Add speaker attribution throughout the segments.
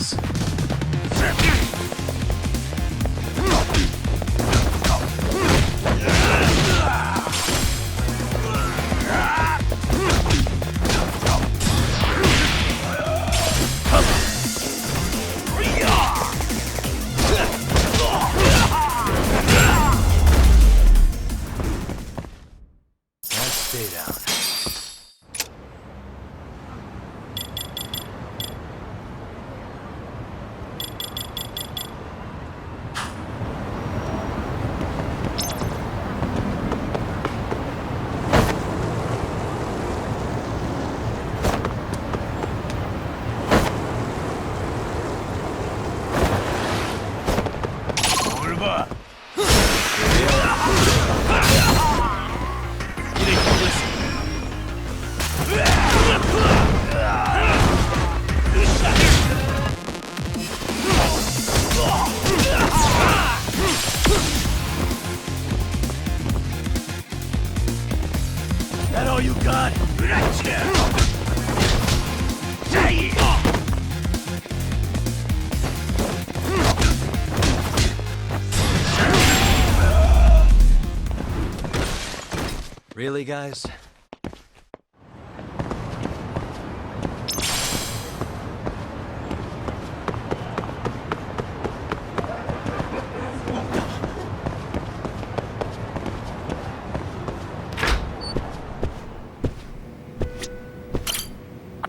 Speaker 1: Bullies. Stay down. That all you got? Really, guys?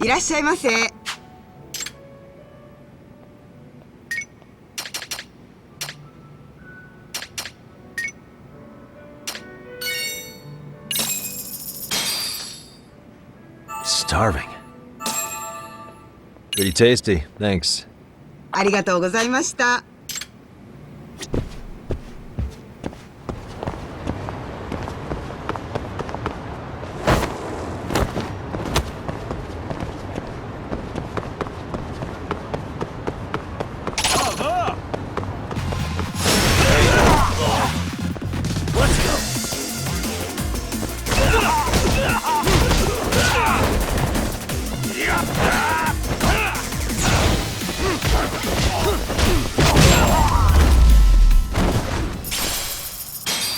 Speaker 2: いらっしゃいませ。
Speaker 1: Starving. Pretty tasty, thanks.
Speaker 2: ありがとうございました。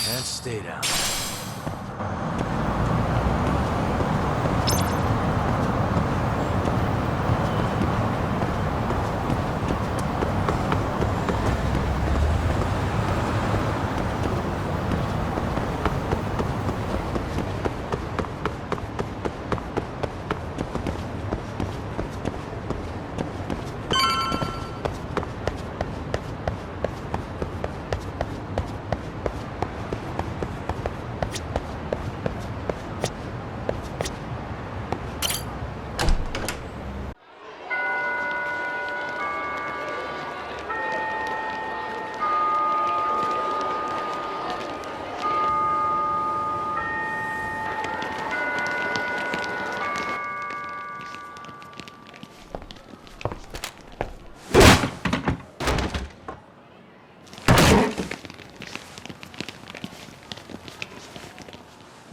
Speaker 1: And stay down.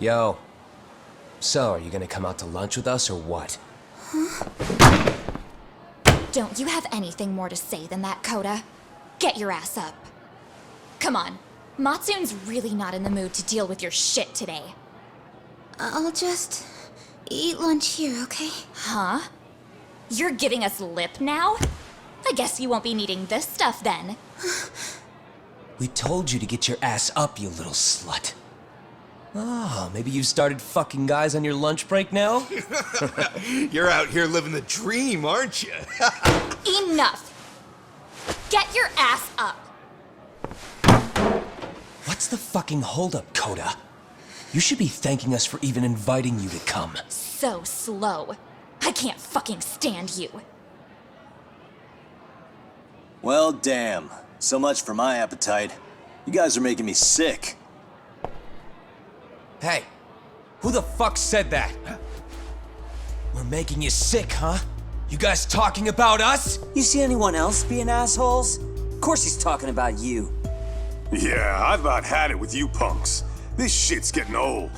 Speaker 3: Yo. So, are you gonna come out to lunch with us or what?
Speaker 4: Don't you have anything more to say than that, Koda? Get your ass up. Come on. Matsune's really not in the mood to deal with your shit today.
Speaker 5: I'll just eat lunch here, okay?
Speaker 4: Huh? You're giving us lip now? I guess you won't be needing this stuff then.
Speaker 3: We told you to get your ass up, you little slut. Oh, maybe you started fucking guys on your lunch break now?
Speaker 6: You're out here living the dream, aren't you?
Speaker 4: Enough! Get your ass up!
Speaker 3: What's the fucking holdup, Koda? You should be thanking us for even inviting you to come.
Speaker 4: So slow. I can't fucking stand you.
Speaker 7: Well, damn. So much for my appetite. You guys are making me sick.
Speaker 3: Hey, who the fuck said that? We're making you sick, huh? You guys talking about us?
Speaker 8: You see anyone else being assholes? Of course he's talking about you.
Speaker 6: Yeah, I've about had it with you punks. This shit's getting old.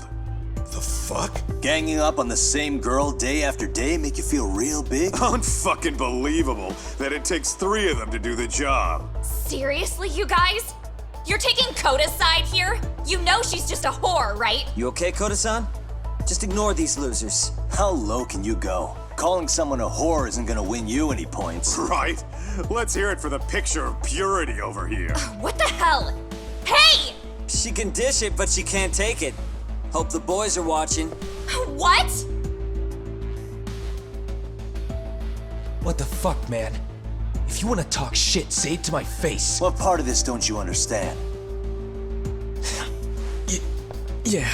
Speaker 3: The
Speaker 6: fuck?
Speaker 7: Ganging up on the same girl day after day make you feel real big?
Speaker 6: Unfucking believable that it takes 3 of them to do the job.
Speaker 4: Seriously, you guys? You're taking Koda's side here? You know she's just a whore, right?
Speaker 8: You okay, Koda-san? Just ignore these losers.
Speaker 7: How low can you go? Calling someone a whore isn't gonna win you any points.
Speaker 6: Right? Let's hear it for the picture of purity over here.
Speaker 4: What the hell? Hey!
Speaker 8: She can dish it, but she can't take it. Hope the boys are watching.
Speaker 4: What?
Speaker 3: What the fuck, man? If you want to talk shit, say it to my face.
Speaker 7: What part of this don't you understand?
Speaker 3: Yeah.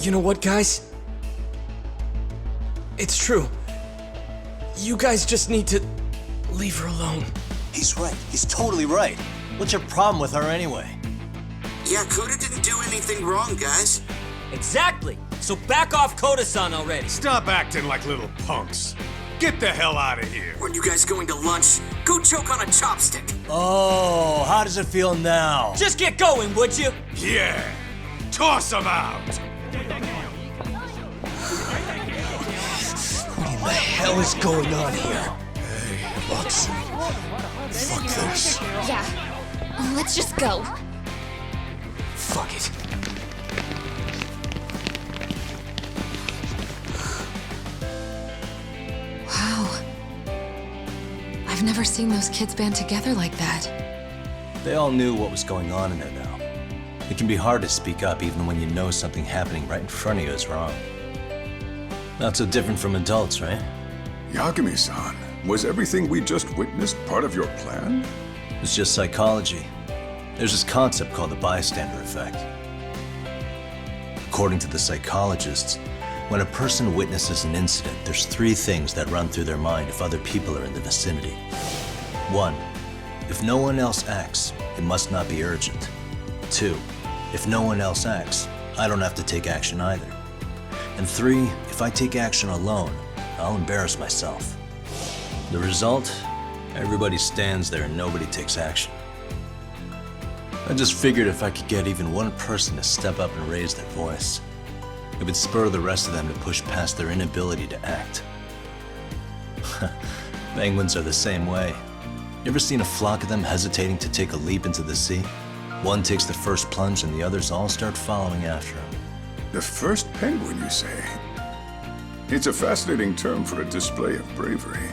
Speaker 3: You know what, guys? It's true. You guys just need to leave her alone.
Speaker 7: He's right. He's totally right. What's your problem with her anyway?
Speaker 9: Yeah, Koda didn't do anything wrong, guys.
Speaker 8: Exactly. So back off Koda-san already.
Speaker 6: Stop acting like little punks. Get the hell out of here.
Speaker 9: Weren't you guys going to lunch? Go choke on a chopstick.
Speaker 7: Oh, how does it feel now?
Speaker 8: Just get going, would you?
Speaker 6: Yeah. Toss them out.
Speaker 3: What in the hell is going on here?
Speaker 6: Hey, Watson. Fuck this.
Speaker 4: Yeah. Let's just go.
Speaker 3: Fuck it.
Speaker 10: Wow. I've never seen those kids band together like that.
Speaker 7: They all knew what was going on in there now. It can be hard to speak up even when you know something happening right in front of you is wrong. Not so different from adults, right?
Speaker 11: Yagami-san, was everything we just witnessed part of your plan?
Speaker 7: It's just psychology. There's this concept called the bystander effect. According to the psychologists, when a person witnesses an incident, there's 3 things that run through their mind if other people are in the vicinity. 1, if no one else acts, it must not be urgent. 2, if no one else acts, I don't have to take action either. And 3, if I take action alone, I'll embarrass myself. The result? Everybody stands there and nobody takes action. I just figured if I could get even one person to step up and raise their voice, it would spur the rest of them to push past their inability to act. Penguins are the same way. You ever seen a flock of them hesitating to take a leap into the sea? One takes the first plunge and the others all start following after him.
Speaker 11: The first penguin, you say? It's a fascinating term for a display of bravery.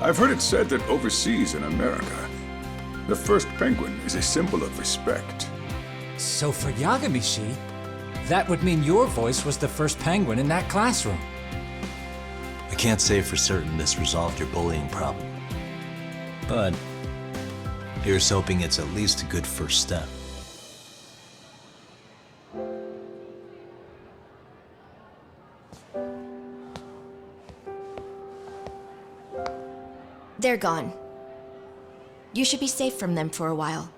Speaker 11: I've heard it said that overseas in America, the first penguin is a symbol of respect.
Speaker 12: So for Yagami-shi, that would mean your voice was the first penguin in that classroom.
Speaker 7: I can't say for certain this resolved your bullying problem, but here's hoping it's at least a good first step.
Speaker 5: They're gone. You should be safe from them for a while.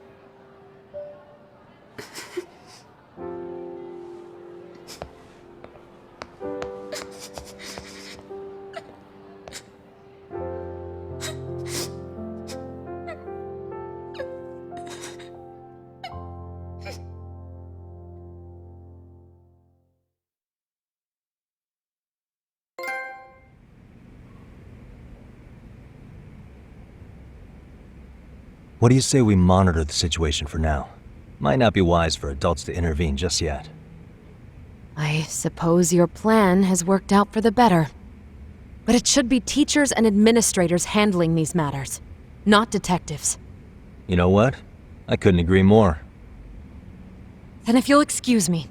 Speaker 1: What do you say we monitor the situation for now? Might not be wise for adults to intervene just yet.
Speaker 10: I suppose your plan has worked out for the better. But it should be teachers and administrators handling these matters, not detectives.
Speaker 1: You know what? I couldn't agree more.
Speaker 10: Then if you'll excuse me.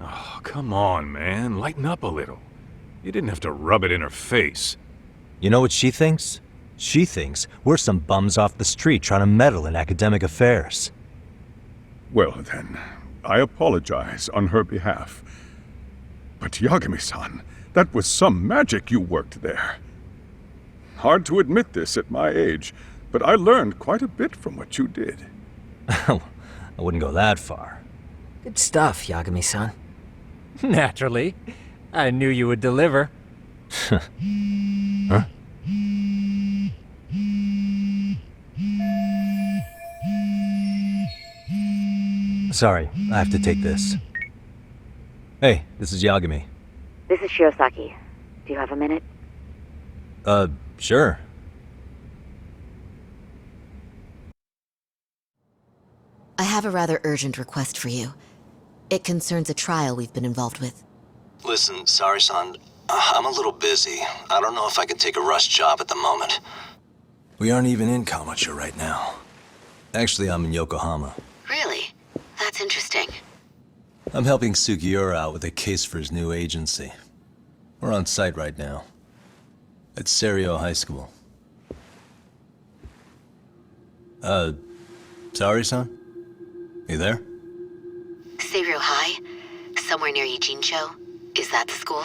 Speaker 11: Oh, come on, man. Lighten up a little. You didn't have to rub it in her face.
Speaker 1: You know what she thinks? She thinks we're some bums off the street trying to meddle in academic affairs.
Speaker 11: Well, then, I apologize on her behalf. But Yagami-san, that was some magic you worked there. Hard to admit this at my age, but I learned quite a bit from what you did.
Speaker 1: I wouldn't go that far.
Speaker 12: Good stuff, Yagami-san. Naturally. I knew you would deliver.
Speaker 1: Huh? Sorry, I have to take this. Hey, this is Yagami.
Speaker 10: This is Shirosaki. Do you have a minute?
Speaker 1: Sure.
Speaker 10: I have a rather urgent request for you. It concerns a trial we've been involved with.
Speaker 7: Listen, sorry-san. I'm a little busy. I don't know if I can take a rush job at the moment. We aren't even in Kamucha right now. Actually, I'm in Yokohama.
Speaker 10: Really? That's interesting.
Speaker 7: I'm helping Sugiura out with a case for his new agency. We're on site right now. At Serio High School. Sorry-san? You there?
Speaker 10: Seiro High? Somewhere near Ijincho? Is that the school?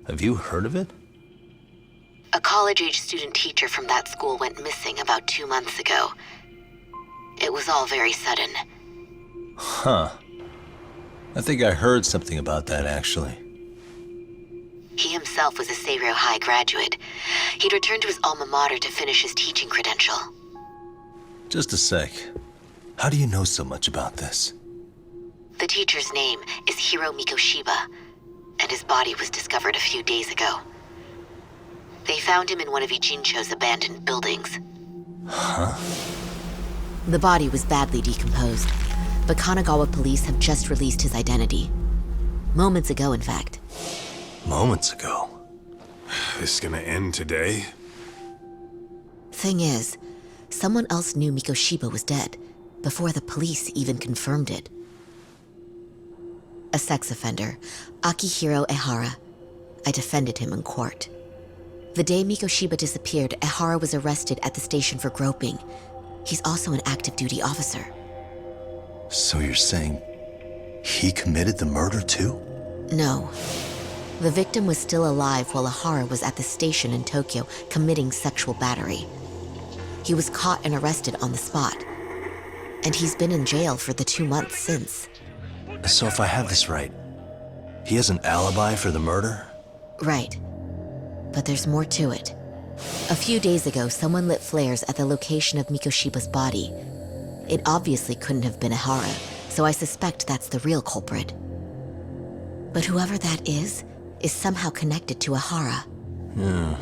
Speaker 7: Have you heard of it?
Speaker 10: A college-age student teacher from that school went missing about 2 months ago. It was all very sudden.
Speaker 7: Huh. I think I heard something about that, actually.
Speaker 10: He himself was a Seiro High graduate. He'd returned to his alma mater to finish his teaching credential.
Speaker 7: Just a sec. How do you know so much about this?
Speaker 10: The teacher's name is Hiro Mikoshiba, and his body was discovered a few days ago. They found him in one of Ijincho's abandoned buildings.
Speaker 7: Huh?
Speaker 10: The body was badly decomposed, but Kanagawa police have just released his identity. Moments ago, in fact.
Speaker 7: Moments ago?
Speaker 6: This gonna end today?
Speaker 10: Thing is, someone else knew Mikoshiba was dead, before the police even confirmed it. A sex offender, Akihiro Ehara. I defended him in court. The day Mikoshiba disappeared, Ehara was arrested at the station for groping. He's also an active duty officer.
Speaker 7: So you're saying he committed the murder too?
Speaker 10: No. The victim was still alive while Ehara was at the station in Tokyo committing sexual battery. He was caught and arrested on the spot. And he's been in jail for the 2 months since.
Speaker 7: So if I have this right, he has an alibi for the murder?
Speaker 10: Right. But there's more to it. A few days ago, someone lit flares at the location of Mikoshiba's body. It obviously couldn't have been Ehara, so I suspect that's the real culprit. But whoever that is somehow connected to Ehara.
Speaker 7: Yeah.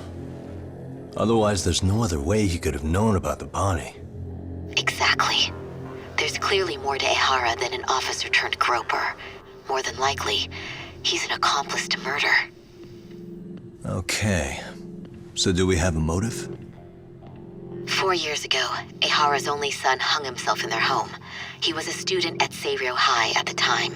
Speaker 7: Otherwise, there's no other way he could have known about the body.
Speaker 10: Exactly. There's clearly more to Ehara than an officer-turned-groper. More than likely, he's an accomplice to murder.
Speaker 7: Okay. So do we have a motive?
Speaker 10: 4 years ago, Ehara's only son hung himself in their home. He was a student at Seiro High at the time.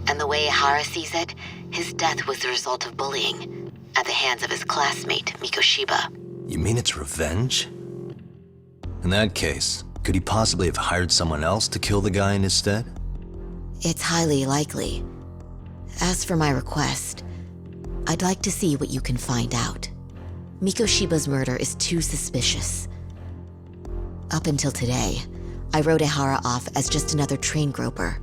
Speaker 10: And the way Ehara sees it, his death was the result of bullying at the hands of his classmate, Mikoshiba.
Speaker 7: You mean it's revenge? In that case, could he possibly have hired someone else to kill the guy in his stead?
Speaker 10: It's highly likely. As for my request, I'd like to see what you can find out. Mikoshiba's murder is too suspicious. Up until today, I wrote Ehara off as just another train groper.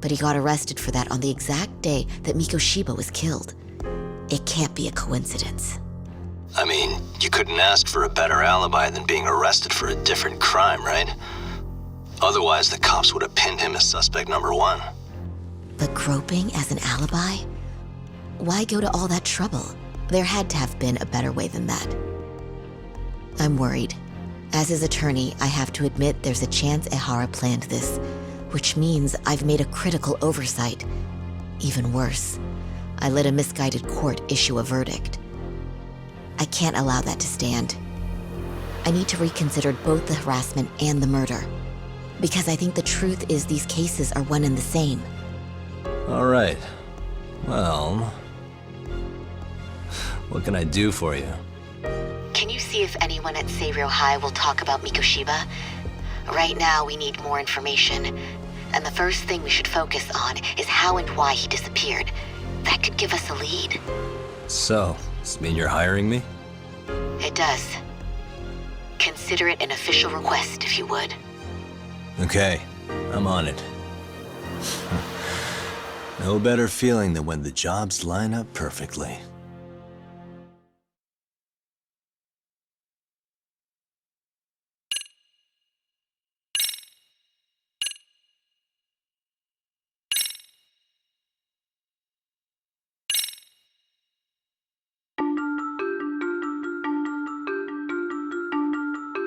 Speaker 10: But he got arrested for that on the exact day that Mikoshiba was killed. It can't be a coincidence.
Speaker 7: I mean, you couldn't ask for a better alibi than being arrested for a different crime, right? Otherwise, the cops would have pinned him as suspect number 1.
Speaker 10: But groping as an alibi? Why go to all that trouble? There had to have been a better way than that. I'm worried. As his attorney, I have to admit there's a chance Ehara planned this, which means I've made a critical oversight. Even worse, I let a misguided court issue a verdict. I can't allow that to stand. I need to reconsider both the harassment and the murder, because I think the truth is these cases are one and the same.
Speaker 7: All right. Well, what can I do for you?
Speaker 10: Can you see if anyone at Seiro High will talk about Mikoshiba? Right now, we need more information. And the first thing we should focus on is how and why he disappeared. That could give us a lead.
Speaker 7: So, does this mean you're hiring me?
Speaker 10: It does. Consider it an official request, if you would.
Speaker 7: Okay, I'm on it. No better feeling than when the jobs line up perfectly.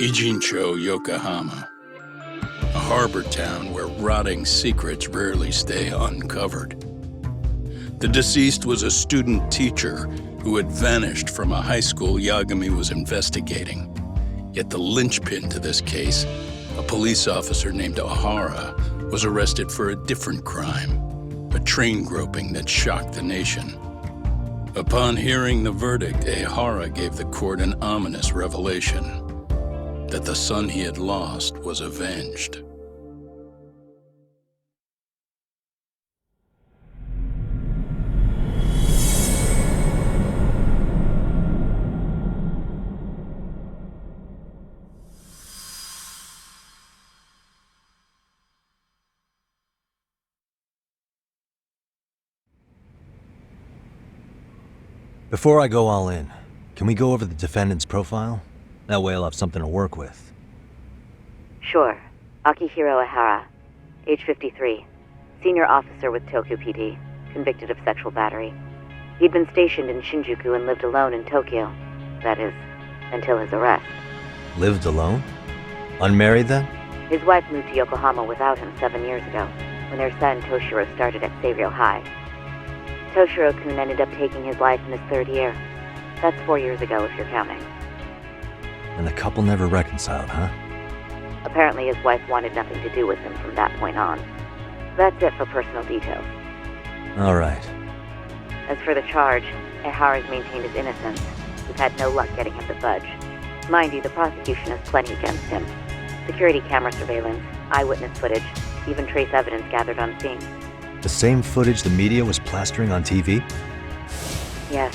Speaker 13: Ijincho, Yokohama. A harbor town where rotting secrets rarely stay uncovered. The deceased was a student teacher who had vanished from a high school Yagami was investigating. Yet the linchpin to this case, a police officer named Ohara, was arrested for a different crime, a train groping that shocked the nation. Upon hearing the verdict, Ohara gave the court an ominous revelation, that the son he had lost was avenged.
Speaker 1: Before I go all in, can we go over the defendant's profile? That way I'll have something to work with.
Speaker 10: Sure. Akihiro Ihara, age 53, senior officer with Tokyo PD, convicted of sexual battery. He'd been stationed in Shinjuku and lived alone in Tokyo. That is, until his arrest.
Speaker 1: Lived alone? Unmarried then?
Speaker 10: His wife moved to Yokohama without him 7 years ago, when their son Toshiro started at Seiryō High. Toshiro-kun ended up taking his life in his third year. That's 4 years ago, if you're counting.
Speaker 1: And the couple never reconciled, huh?
Speaker 10: Apparently his wife wanted nothing to do with him from that point on. That's it for personal details.
Speaker 1: All right.
Speaker 10: As for the charge, Ihara's maintained his innocence. We've had no luck getting him to budge. Mind you, the prosecution has plenty against him. Security camera surveillance, eyewitness footage, even trace evidence gathered on scene.
Speaker 1: The same footage the media was plastering on TV?
Speaker 10: Yes,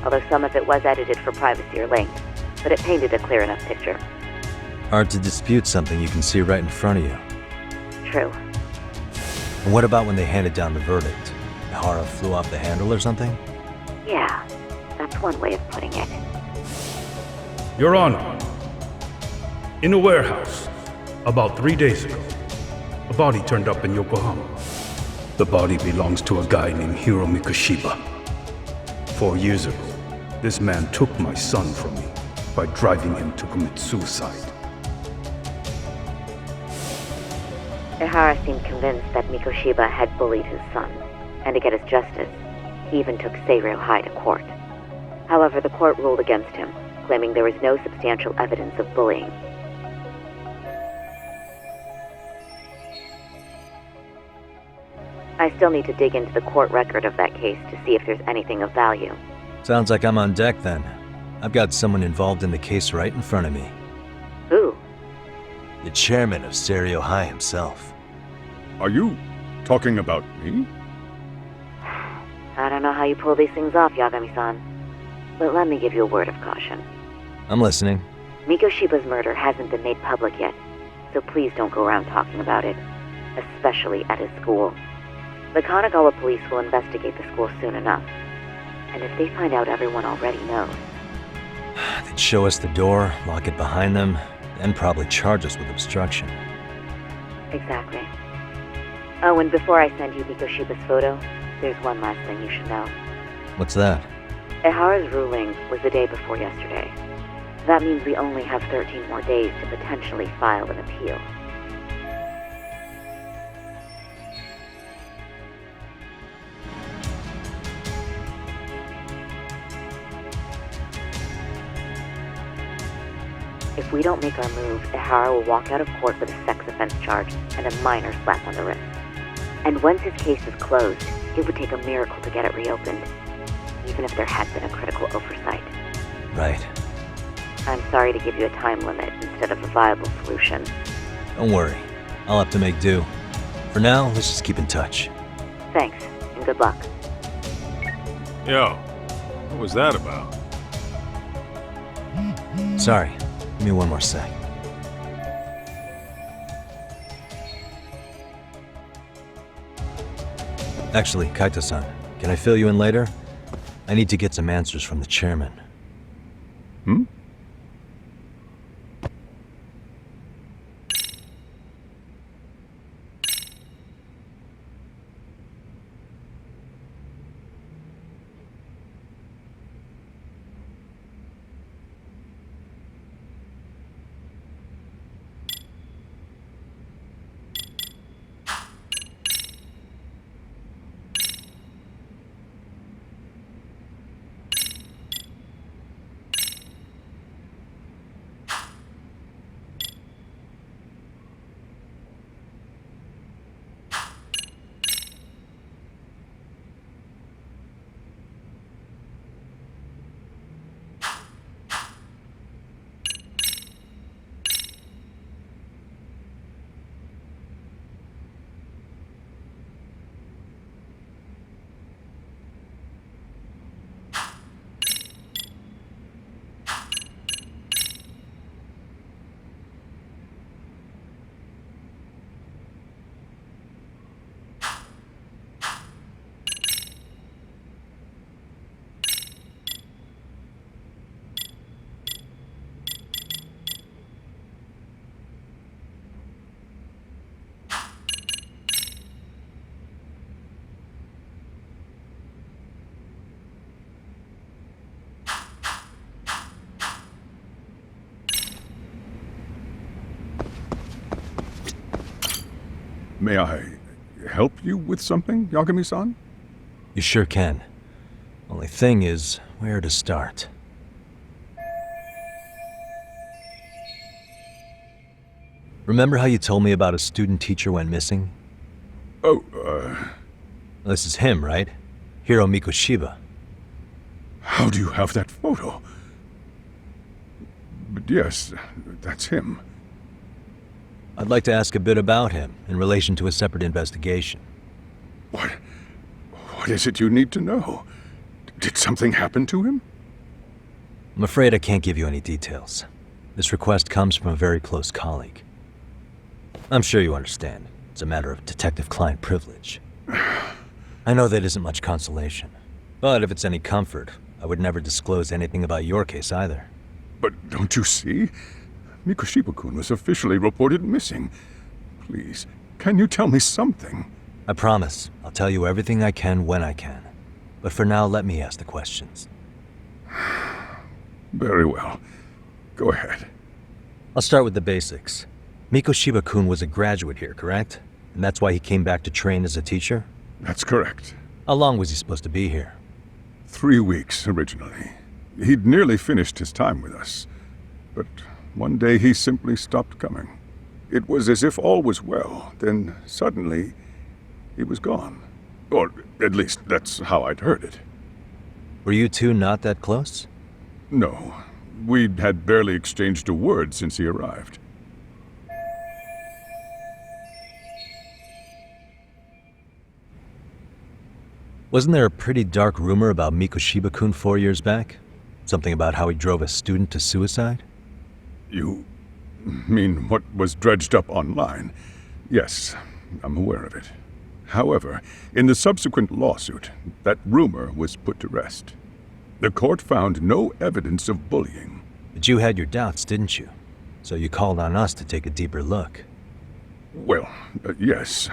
Speaker 10: although some of it was edited for privacy or length, but it painted a clear enough picture.
Speaker 1: Hard to dispute something you can see right in front of you.
Speaker 10: True.
Speaker 1: And what about when they handed down the verdict? Ihara flew off the handle or something?
Speaker 10: Yeah, that's one way of putting it.
Speaker 14: Your Honor, in a warehouse, about 3 days ago, a body turned up in Yokohama. The body belongs to a guy named Hiro Mikoshiba. 4 years ago, this man took my son from me by driving him to commit suicide.
Speaker 10: Ihara seemed convinced that Mikoshiba had bullied his son, and to get his justice, he even took Seiryō High to court. However, the court ruled against him, claiming there was no substantial evidence of bullying. I still need to dig into the court record of that case to see if there's anything of value.
Speaker 1: Sounds like I'm on deck then. I've got someone involved in the case right in front of me.
Speaker 10: Who?
Speaker 1: The chairman of Seiryō High himself.
Speaker 11: Are you talking about me?
Speaker 10: I don't know how you pull these things off, Yagami-san. But let me give you a word of caution.
Speaker 1: I'm listening.
Speaker 10: Mikoshiba's murder hasn't been made public yet, so please don't go around talking about it, especially at his school. The Kanagawa police will investigate the school soon enough, and if they find out everyone already knows...
Speaker 1: They'd show us the door, lock it behind them, then probably charge us with obstruction.
Speaker 10: Exactly. Oh, and before I send you Mikoshiba's photo, there's one last thing you should know.
Speaker 1: What's that?
Speaker 10: Ihara's ruling was the day before yesterday. That means we only have 13 more days to potentially file an appeal. If we don't make our move, Ihara will walk out of court with a sex offense charge and a minor slap on the wrist. And once his case is closed, it would take a miracle to get it reopened, even if there had been a critical oversight.
Speaker 1: Right.
Speaker 10: I'm sorry to give you a time limit instead of a viable solution.
Speaker 1: Don't worry. I'll have to make do. For now, let's just keep in touch.
Speaker 10: Thanks, and good luck.
Speaker 6: Yo, what was that about?
Speaker 1: Sorry. Give me one more sec. Actually, Kaito-san, can I fill you in later? I need to get some answers from the chairman.
Speaker 11: Hmm? May I help you with something, Yagami-san?
Speaker 1: You sure can. Only thing is, where to start? Remember how you told me about a student teacher went missing?
Speaker 11: Oh,
Speaker 1: This is him, right? Hiro Mikoshiba.
Speaker 11: How do you have that photo? But yes, that's him.
Speaker 1: I'd like to ask a bit about him in relation to a separate investigation.
Speaker 11: What is it you need to know? Did something happen to him?
Speaker 1: I'm afraid I can't give you any details. This request comes from a very close colleague. I'm sure you understand. It's a matter of detective-client privilege. I know that isn't much consolation. But if it's any comfort, I would never disclose anything about your case either.
Speaker 11: But don't you see? Mikoshiba-kun was officially reported missing. Please, can you tell me something?
Speaker 1: I promise. I'll tell you everything I can when I can. But for now, let me ask the questions.
Speaker 11: Very well. Go ahead.
Speaker 1: I'll start with the basics. Mikoshiba-kun was a graduate here, correct? And that's why he came back to train as a teacher?
Speaker 11: That's correct.
Speaker 1: How long was he supposed to be here?
Speaker 11: 3 weeks, originally. He'd nearly finished his time with us. But one day he simply stopped coming. It was as if all was well, then suddenly he was gone. Or at least that's how I'd heard it.
Speaker 1: Were you two not that close?
Speaker 11: No. We'd had barely exchanged a word since he arrived.
Speaker 1: Wasn't there a pretty dark rumor about Mikoshiba-kun 4 years back? Something about how he drove a student to suicide?
Speaker 11: You mean what was dredged up online? Yes, I'm aware of it. However, in the subsequent lawsuit, that rumor was put to rest. The court found no evidence of bullying.
Speaker 1: But you had your doubts, didn't you? So you called on us to take a deeper look.
Speaker 11: Well, yes.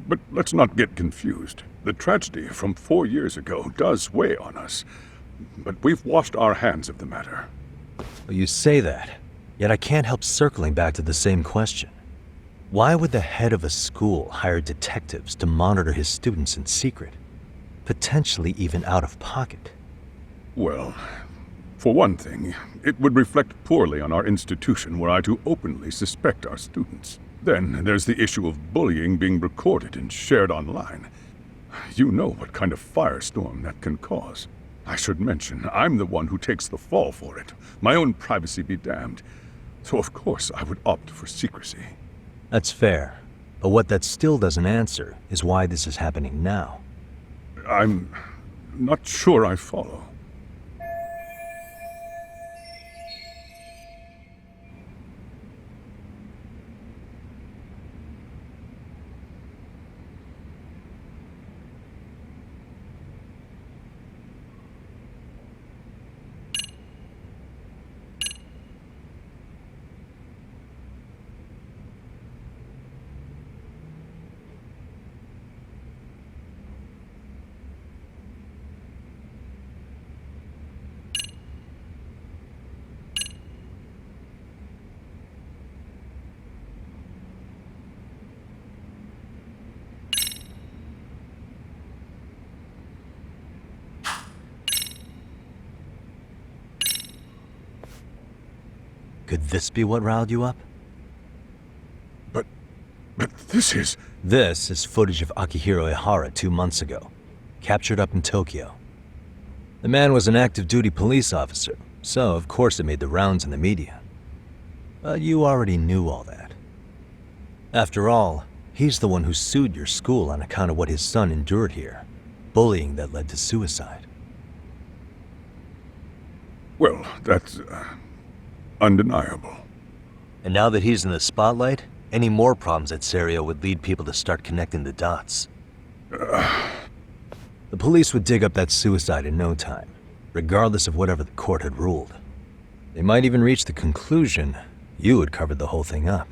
Speaker 11: But let's not get confused. The tragedy from 4 years ago does weigh on us. But we've washed our hands of the matter.
Speaker 1: Well, you say that, yet I can't help circling back to the same question. Why would the head of a school hire detectives to monitor his students in secret? Potentially even out of pocket.
Speaker 11: Well, for one thing, it would reflect poorly on our institution were I to openly suspect our students. Then there's the issue of bullying being recorded and shared online. You know what kind of firestorm that can cause. I should mention, I'm the one who takes the fall for it. My own privacy be damned. So of course I would opt for secrecy.
Speaker 1: That's fair. But what that still doesn't answer is why this is happening now.
Speaker 11: I'm not sure I follow.
Speaker 1: Could this be what riled you up?
Speaker 11: But this is...
Speaker 1: This is footage of Akihiro Ihara 2 months ago, captured up in Tokyo. The man was an active duty police officer, so of course it made the rounds in the media. But you already knew all that. After all, he's the one who sued your school on account of what his son endured here, bullying that led to suicide.
Speaker 11: Well, that's undeniable.
Speaker 1: And now that he's in the spotlight, any more problems at Serio would lead people to start connecting the dots. The police would dig up that suicide in no time, regardless of whatever the court had ruled. They might even reach the conclusion you had covered the whole thing up.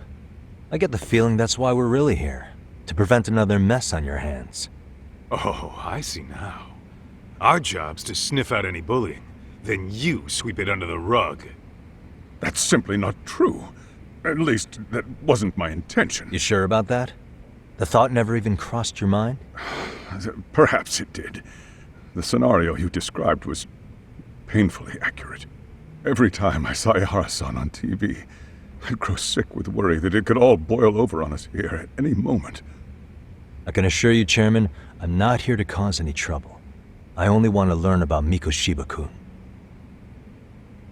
Speaker 1: I get the feeling that's why we're really here, to prevent another mess on your hands.
Speaker 15: Oh, I see now. Our job's to sniff out any bullying, then you sweep it under the rug.
Speaker 11: That's simply not true. At least, that wasn't my intention.
Speaker 1: You sure about that? The thought never even crossed your mind?
Speaker 11: Perhaps it did. The scenario you described was painfully accurate. Every time I saw Ihara-san on TV, I'd grow sick with worry that it could all boil over on us here at any moment.
Speaker 1: I can assure you, Chairman, I'm not here to cause any trouble. I only want to learn about Mikoshiba-kun.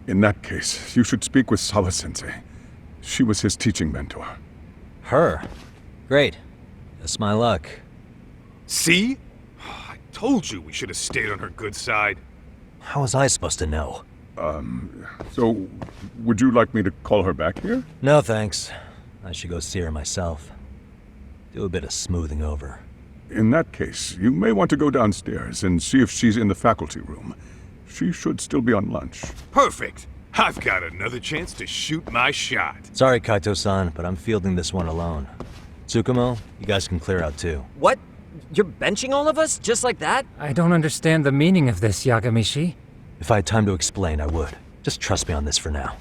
Speaker 11: In that case, you should speak with Sawa-sensei. She was his teaching mentor.
Speaker 1: Her? Great. That's my luck.
Speaker 15: See? I told you we should have stayed on her good side.
Speaker 1: How was I supposed to know?
Speaker 11: So, would you like me to call her back here?
Speaker 1: No, thanks. I should go see her myself. Do a bit of smoothing over.
Speaker 11: In that case, you may want to go downstairs and see if she's in the faculty room. She should still be on lunch.
Speaker 15: Perfect! I've got another chance to shoot my shot.
Speaker 1: Sorry, Kaito-san, but I'm fielding this one alone. Tsukumo, you guys can clear out too.
Speaker 8: What? You're benching all of us? Just like that?
Speaker 12: I don't understand the meaning of this, Yagami-shi.
Speaker 1: If I had time to explain, I would. Just trust me on this for now.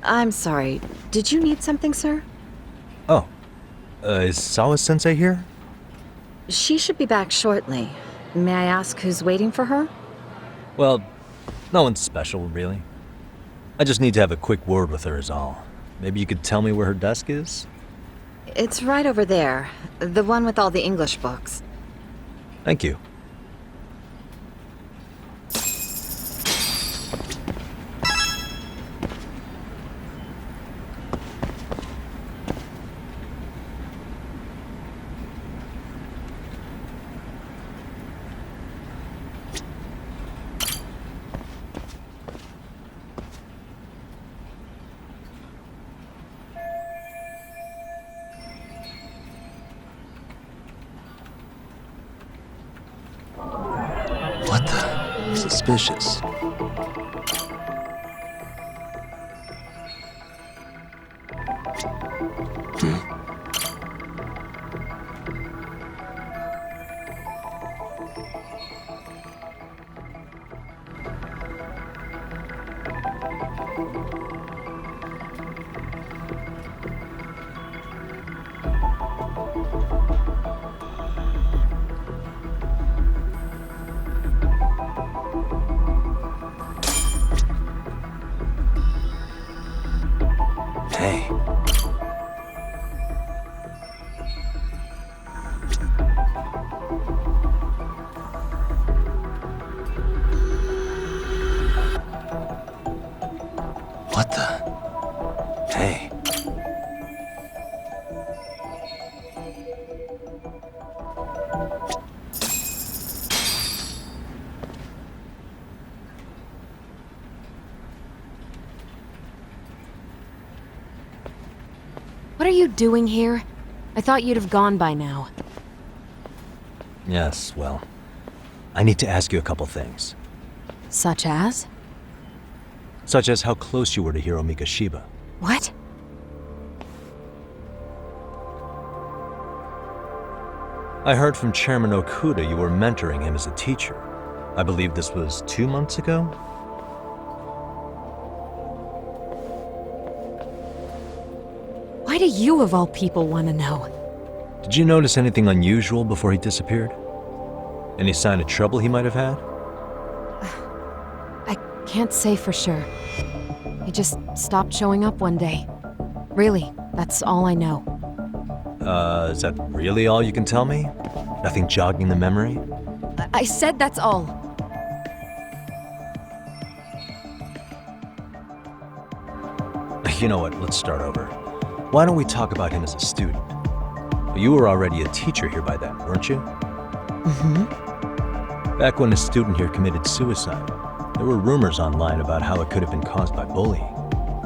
Speaker 16: I'm sorry. Did you need something, sir?
Speaker 1: Oh. Is Sawa-sensei here?
Speaker 16: She should be back shortly. May I ask who's waiting for her?
Speaker 1: Well, no one's special, really. I just need to have a quick word with her is all. Maybe you could tell me where her desk is?
Speaker 16: It's right over there. The one with all the English books.
Speaker 1: Thank you. What the? Suspicious. Hey. What the? Hey.
Speaker 16: What are you doing here? I thought you'd have gone by now.
Speaker 1: Yes, well, I need to ask you a couple things.
Speaker 16: Such as?
Speaker 1: Such as how close you were to Hiro Mikoshiba.
Speaker 16: What?
Speaker 1: I heard from Chairman Okuda you were mentoring him as a teacher. I believe this was 2 months ago?
Speaker 17: Why do you, of all people, want to know?
Speaker 1: Did you notice anything unusual before he disappeared? Any sign of trouble he might have had?
Speaker 17: I can't say for sure. He just stopped showing up one day. Really, that's all I know.
Speaker 1: Is that really all you can tell me? Nothing jogging the memory?
Speaker 17: I said that's all.
Speaker 1: You know what, let's start over. Why don't we talk about him as a student? You were already a teacher here by then, weren't you?
Speaker 17: Mm-hmm.
Speaker 1: Back when a student here committed suicide, there were rumors online about how it could have been caused by bullying.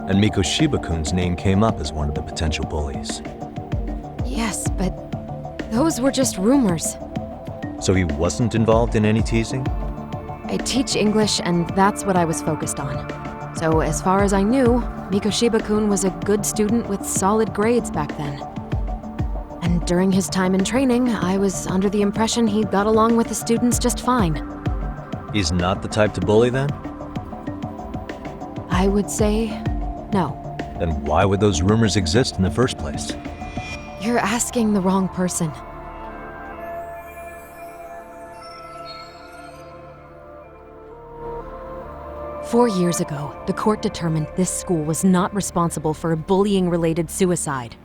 Speaker 1: And Miko Shiba-kun's name came up as one of the potential bullies.
Speaker 17: Yes, but those were just rumors.
Speaker 1: So he wasn't involved in any teasing?
Speaker 17: I teach English, and that's what I was focused on. So as far as I knew, Miko Shiba-kun was a good student with solid grades back then. And during his time in training, I was under the impression he got along with the students just fine.
Speaker 1: He's not the type to bully then?
Speaker 17: I would say no.
Speaker 1: Then why would those rumors exist in the first place?
Speaker 17: You're asking the wrong person. Four years ago, the court determined this school was not responsible for a bullying-related suicide.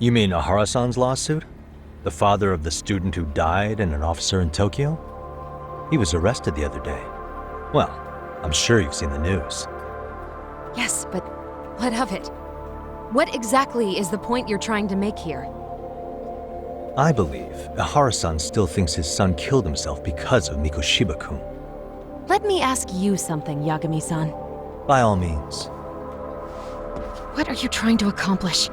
Speaker 1: You mean Ahara-san's lawsuit? The father of the student who died and an officer in Tokyo? He was arrested the other day. Well, I'm sure you've seen the news.
Speaker 17: Yes, but what of it? What exactly is the point you're trying to make here?
Speaker 1: I believe Ahara-san still thinks his son killed himself because of Miko Shiba-kun.
Speaker 17: Let me ask you something, Yagami-san.
Speaker 1: By all means.
Speaker 17: What are you trying to accomplish?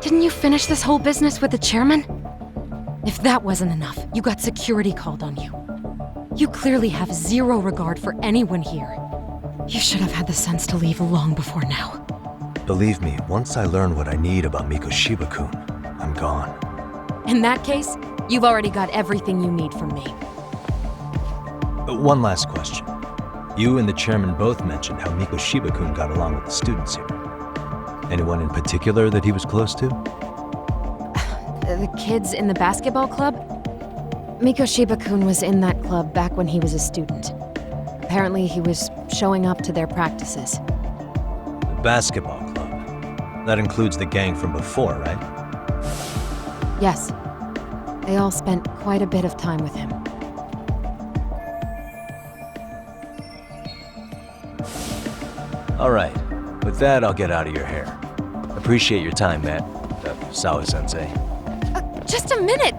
Speaker 17: Didn't you finish this whole business with the chairman? If that wasn't enough, you got security called on you. You clearly have zero regard for anyone here. You should have had the sense to leave long before now.
Speaker 1: Believe me, once I learn what I need about Miko Shiba-kun, I'm gone.
Speaker 17: In that case, you've already got everything you need from me.
Speaker 1: One last question. You and the chairman both mentioned how Miko Shiba-kun got along with the students here. Anyone in particular that he was close to?
Speaker 17: The kids in the basketball club? Miko Shiba-kun was in that club back when he was a student. Apparently he was showing up to their practices.
Speaker 1: The basketball club? That includes the gang from before, right?
Speaker 17: Yes. They all spent quite a bit of time with him.
Speaker 1: All right. With that, I'll get out of your hair. Appreciate your time, Matt. Sawa-sensei.
Speaker 17: Just a minute!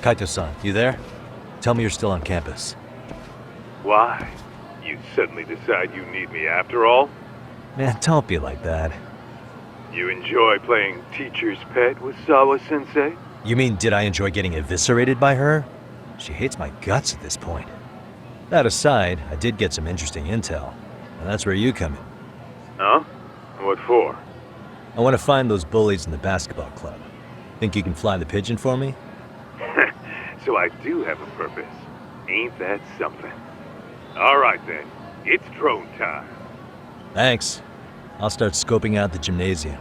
Speaker 1: Kaito-san, you there? Tell me you're still on campus.
Speaker 15: Why? You suddenly decide you need me after all?
Speaker 1: Man, don't be like that.
Speaker 15: You enjoy playing teacher's pet with Sawa-sensei?
Speaker 1: You mean, did I enjoy getting eviscerated by her? She hates my guts at this point. That aside, I did get some interesting intel, and that's where you come in.
Speaker 15: Huh? What for?
Speaker 1: I want to find those bullies in the basketball club. Think you can fly the pigeon for me?
Speaker 15: So I do have a purpose. Ain't that something? All right then, it's drone time.
Speaker 1: Thanks. I'll start scoping out the gymnasium.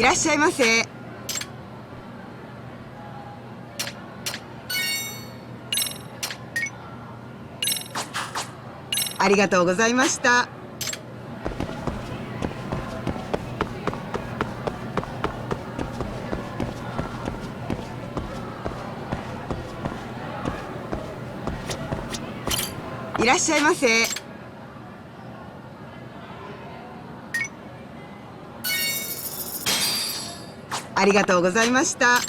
Speaker 2: らっしゃいませ。ありがとうございました。いらっしゃいませ。ありがとうございました。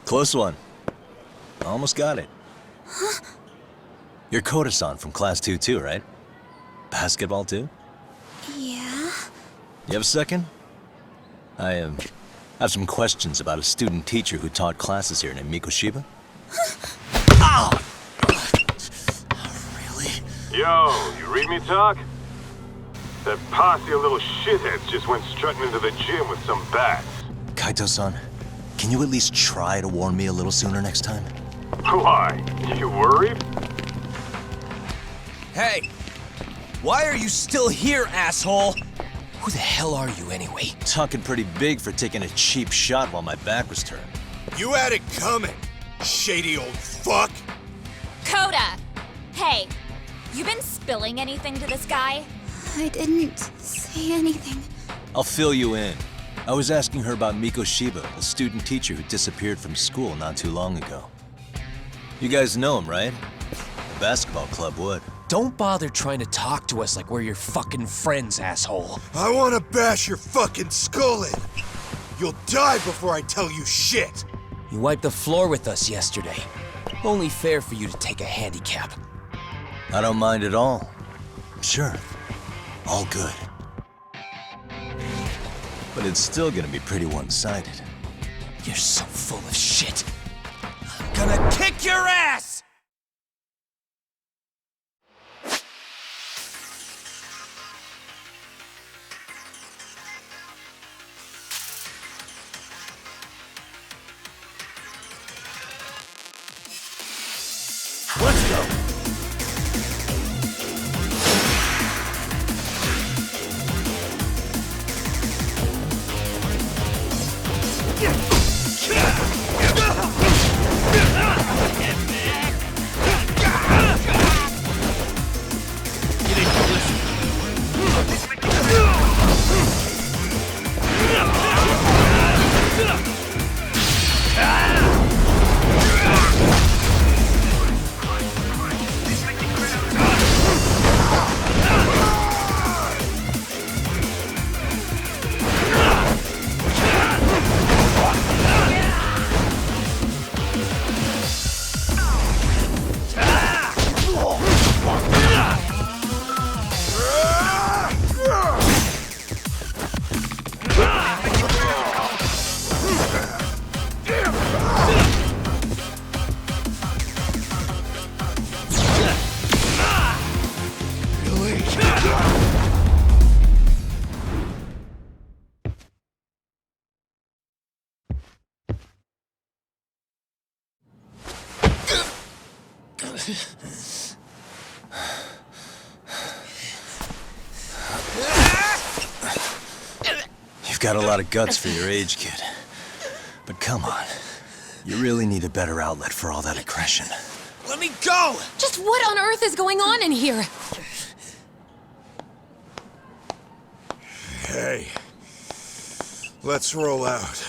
Speaker 1: Close one. Almost got it.
Speaker 5: Huh?
Speaker 1: You're Koda-san from Class 2 too, right? Basketball too?
Speaker 5: Yeah?
Speaker 1: You have a second? I have some questions about a student teacher who taught classes here named Mikoshiba.
Speaker 15: Ow! Really? Yo, you read me talk? That posse of little shitheads just went strutting into the gym with some bats.
Speaker 1: Kaito-san, can you at least try to warn me a little sooner next time?
Speaker 15: Why? You worried?
Speaker 3: Hey! Why are you still here, asshole? Who the hell are you anyway?
Speaker 1: Talking pretty big for taking a cheap shot while my back was turned.
Speaker 18: You had it coming, shady old fuck!
Speaker 4: Coda! Hey, you been spilling anything to this guy?
Speaker 5: I didn't say anything.
Speaker 1: I'll fill you in. I was asking her about Mikoshiba, a student teacher who disappeared from school not too long ago. You guys know him, right? The basketball club would.
Speaker 3: Don't bother trying to talk to us like we're your fucking friends, asshole.
Speaker 18: I wanna bash your fucking skull in. You'll die before I tell you shit.
Speaker 3: You wiped the floor with us yesterday. Only fair for you to take a handicap.
Speaker 1: I don't mind at all. Sure. All good. But it's still gonna be pretty one-sided.
Speaker 3: You're so full of shit. I'm gonna kick your ass!
Speaker 1: Let's go!
Speaker 15: Get back!
Speaker 7: You've got a lot of guts for your age, kid. But come on. You really need a better outlet for all that aggression.
Speaker 18: Let me go!
Speaker 17: Just what on earth is going on in here?
Speaker 18: Hey. Let's roll out.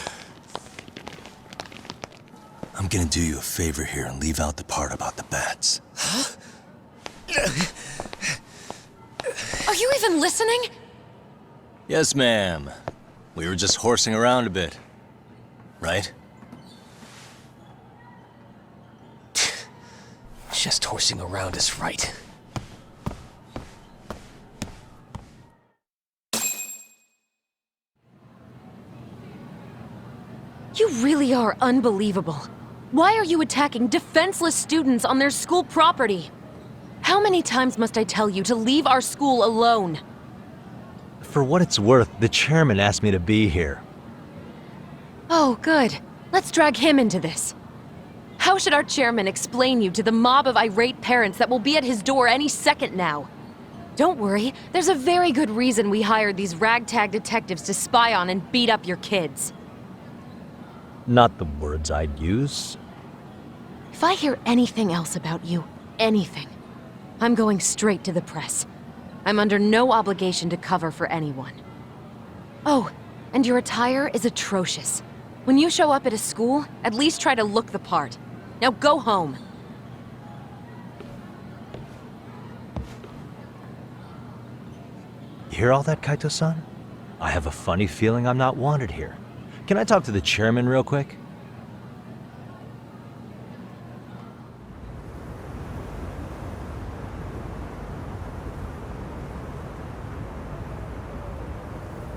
Speaker 7: I'm gonna do you a favor here and leave out the part about the bats.
Speaker 17: Huh? Are you even listening?
Speaker 7: Yes, ma'am. We were just horsing around a bit. Right?
Speaker 3: Just horsing around is right.
Speaker 17: You really are unbelievable. Why are you attacking defenseless students on their school property? How many times must I tell you to leave our school alone?
Speaker 1: For what it's worth, the chairman asked me to be here.
Speaker 17: Oh, good. Let's drag him into this. How should our chairman explain you to the mob of irate parents that will be at his door any second now? Don't worry, there's a very good reason we hired these ragtag detectives to spy on and beat up your kids.
Speaker 1: Not the words I'd use.
Speaker 17: If I hear anything else about you, anything, I'm going straight to the press. I'm under no obligation to cover for anyone. Oh, and your attire is atrocious. When you show up at a school, at least try to look the part. Now go home.
Speaker 1: You hear all that, Kaito-san? I have a funny feeling I'm not wanted here. Can I talk to the chairman real quick?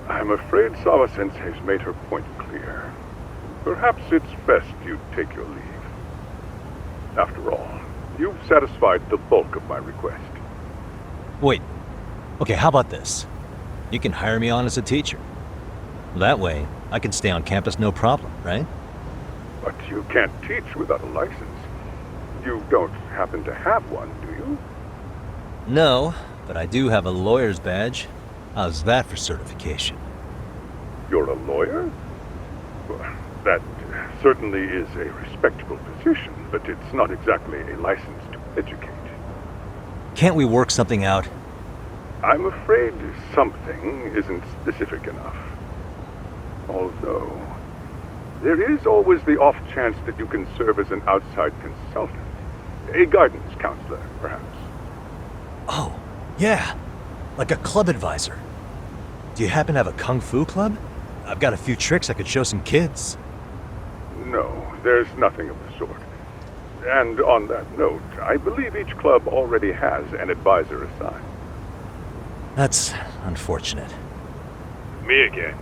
Speaker 11: I'm afraid Sawa-sensei's made her point clear. Perhaps it's best you take your leave. After all, you've satisfied the bulk of my request.
Speaker 1: Wait. Okay, how about this? You can hire me on as a teacher. That way, I can stay on campus no problem, right?
Speaker 11: But you can't teach without a license. You don't happen to have one, do you?
Speaker 1: No, but I do have a lawyer's badge. How's that for certification?
Speaker 11: You're a lawyer? Well, that certainly is a respectable position, but it's not exactly a license to educate.
Speaker 1: Can't we work something out?
Speaker 11: I'm afraid something isn't specific enough. Although, there is always the off chance that you can serve as an outside consultant. A guidance counselor, perhaps.
Speaker 1: Oh, yeah. Like a club advisor. Do you happen to have a kung fu club? I've got a few tricks I could show some kids.
Speaker 11: No, there's nothing of the sort. And on that note, I believe each club already has an advisor assigned.
Speaker 1: That's unfortunate.
Speaker 15: Me again.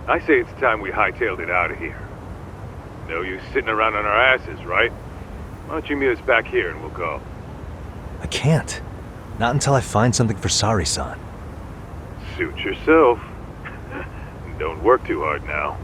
Speaker 15: I say it's time we hightailed it out of here. No use sitting around on our asses, right? Why don't you meet us back here and we'll go?
Speaker 1: I can't. Not until I find something for Sari-san.
Speaker 15: Suit yourself. Don't work too hard now.